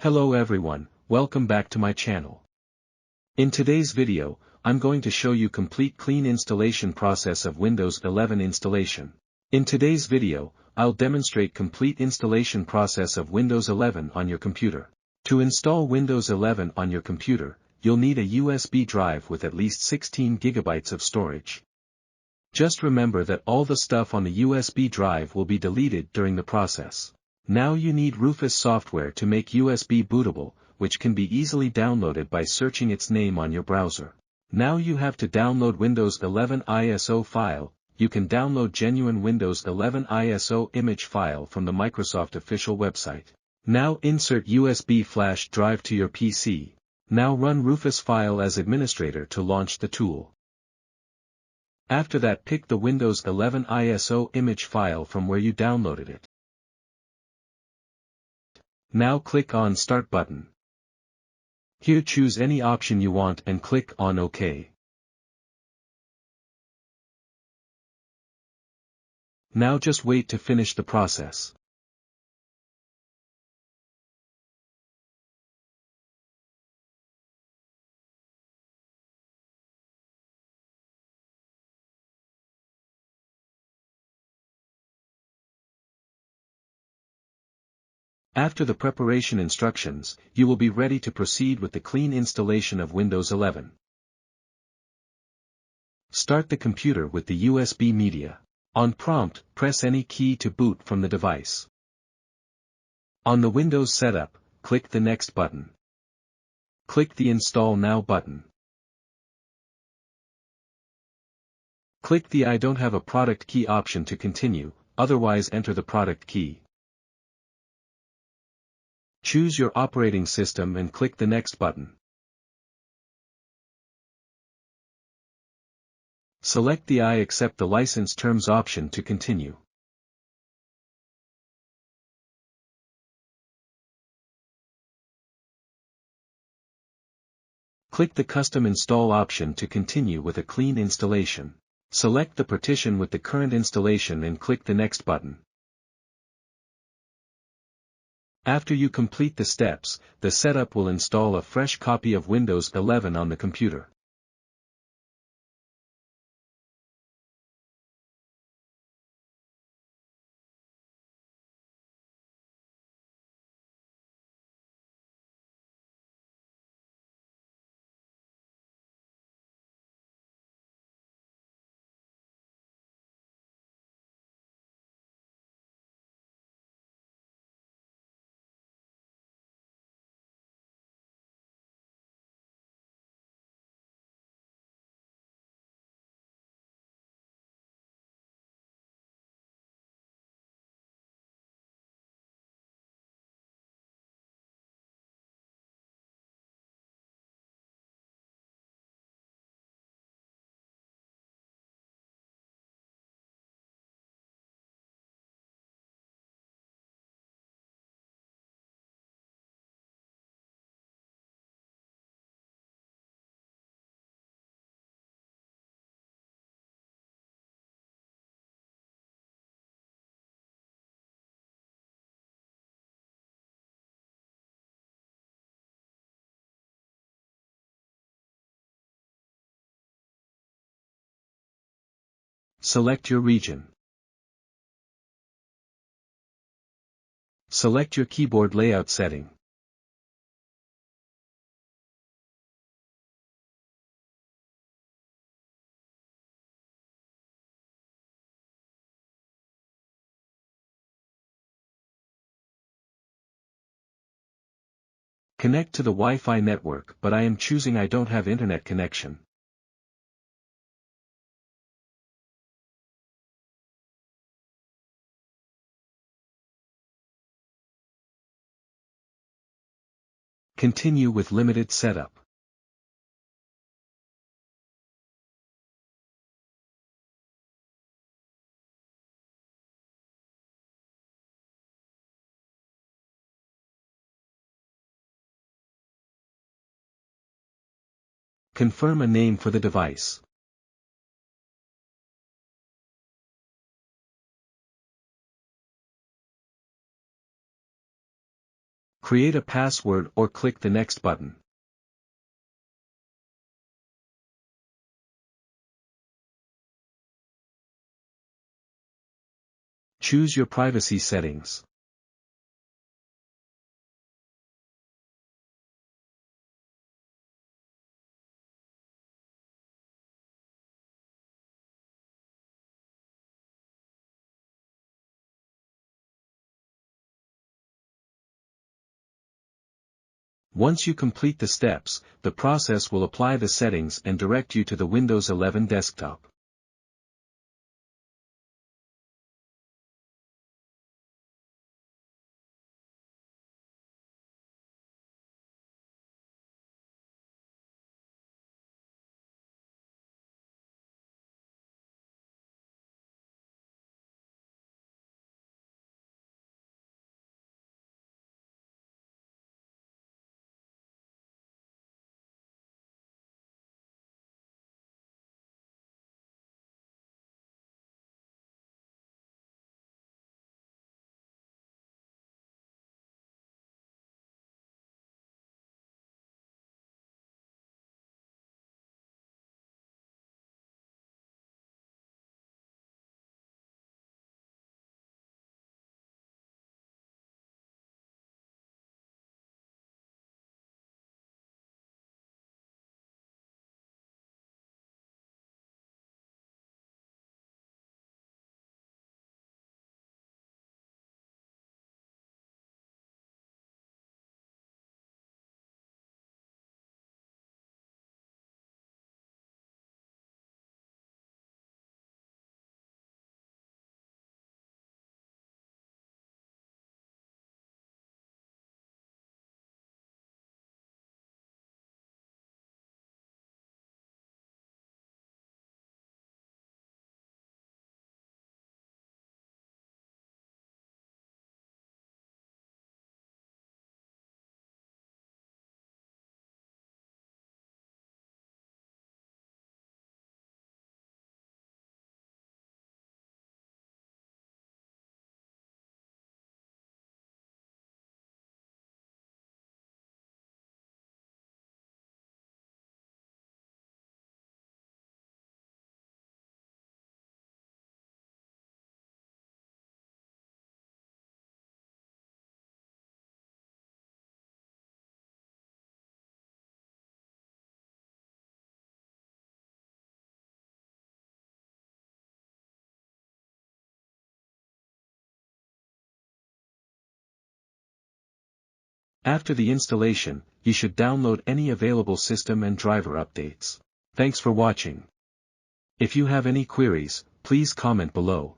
Hello everyone, welcome back to my channel. In today's video, I'm going to show you complete clean installation process of Windows 11 installation. In today's video, I'll demonstrate complete installation process of Windows 11 on your computer. To install Windows 11 on your computer, you'll need a USB drive with at least 16 GB of storage. Just remember that all the stuff on the USB drive will be deleted during the process. Now you need Rufus software to make USB Bootable, which can be easily downloaded by searching its name on your browser. Now you have to download Windows 11 ISO file. You can download genuine Windows 11 ISO image file from the Microsoft official website. Now insert USB flash drive to your PC. Now run Rufus file as administrator to launch the tool. After that, pick the Windows 11 ISO image file from where you downloaded it. Now click on Start button. Here choose any option you want and click on OK. Now just wait to finish the process. After the preparation instructions, you will be ready to proceed with the clean installation of Windows 11. Start the computer with the USB media. On prompt, press any key to boot from the device. On the Windows setup, click the Next button. Click the Install Now button. Click the I don't have a product key option to continue, otherwise enter the product key. Choose your operating system and click the Next button. Select the I accept the license terms option to continue. Click the Custom Install option to continue with a clean installation. Select the partition with the current installation and click the Next button. After you complete the steps, the setup will install a fresh copy of Windows 11 on the computer. Select your region. Select your keyboard layout setting. Connect to the Wi-Fi network, but I am choosing I don't have internet connection. Continue with limited setup. Confirm a name for the device. Create a password or click the Next button. Choose your privacy settings. Once you complete the steps, the process will apply the settings and direct you to the Windows 11 desktop. After the installation, you should download any available system and driver updates. Thanks for watching. If you have any queries, please comment below.